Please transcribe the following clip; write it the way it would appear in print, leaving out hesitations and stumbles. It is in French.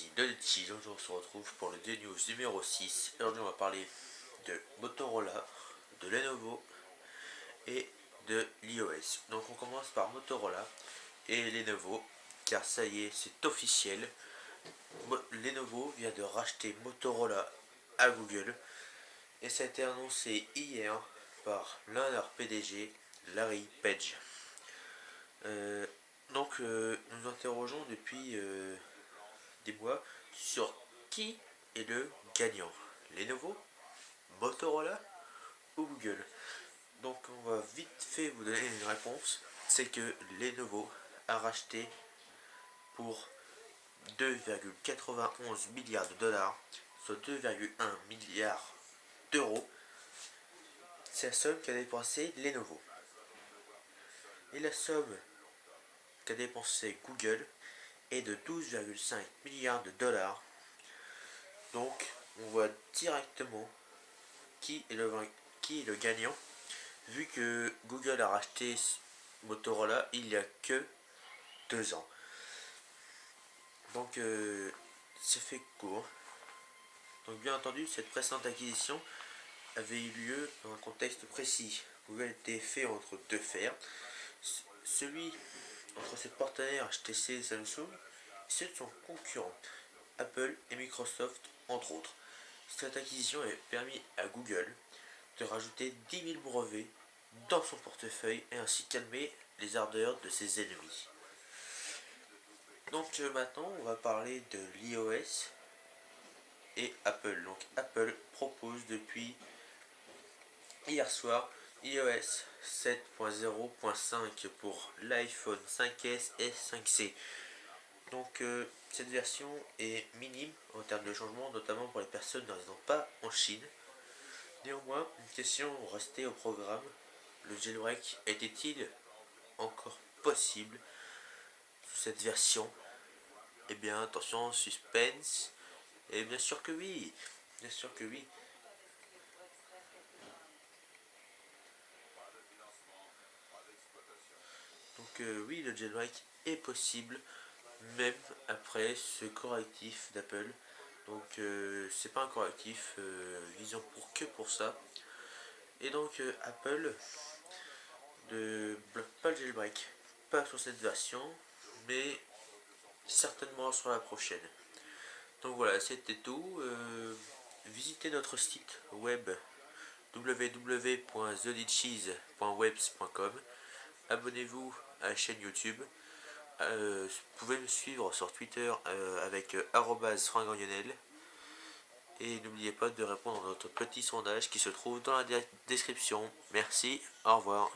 ici Donetchi. Aujourd'hui on se retrouve pour le D-News numéro 6. Aujourd'hui on va parler de Motorola, de Lenovo et de l'iOS. Donc on commence par Motorola et Lenovo, car ça y est, c'est officiel. Lenovo vient de racheter Motorola à Google et ça a été annoncé hier par l'un de leurs PDG, Larry Page. Nous nous interrogeons depuis des mois sur qui est le gagnant, Lenovo, Motorola ou Google. Donc on va vite fait vous donner une réponse. C'est que Lenovo a racheté pour 2,91 milliards de dollars, soit 2,1 milliards d'euros. C'est la somme qu'a dépensé Lenovo. Et la somme qu'a dépensé Google est de 12,5 milliards de dollars. Donc on voit directement qui est le gagnant, vu que Google a racheté Motorola il y a que 2 ans. Donc c'est fait court. Donc bien entendu, cette précédente acquisition avait eu lieu dans un contexte précis. Google était fait entre deux fers. Celui entre ses partenaires HTC et Samsung, et ceux de son concurrent, Apple et Microsoft entre autres. Cette acquisition a permis à Google de rajouter 10 000 brevets dans son portefeuille et ainsi calmer les ardeurs de ses ennemis. Donc maintenant on va parler de l'iOS et Apple. Donc Apple propose depuis hier soir iOS 7.0.5 pour l'iPhone 5S et 5C. Donc cette version est minime en termes de changement, notamment pour les personnes ne résidant pas en Chine. Néanmoins, une question restait au programme. Le jailbreak était-il encore possible sous cette version? Eh bien, attention, suspense. Et bien sûr que oui. Bien sûr que oui. Donc oui, le jailbreak est possible, même après ce correctif d'Apple. Donc c'est pas un correctif visant que pour ça. Et donc Apple ne bloque pas le jailbreak, pas sur cette version, mais certainement sur la prochaine. Donc voilà, c'était tout. Visitez notre site web www.theditches.webs.com. Abonnez-vous à la chaîne YouTube. Vous pouvez me suivre sur Twitter avec @franglionel. Et n'oubliez pas de répondre à notre petit sondage qui se trouve dans la description. Merci, au revoir.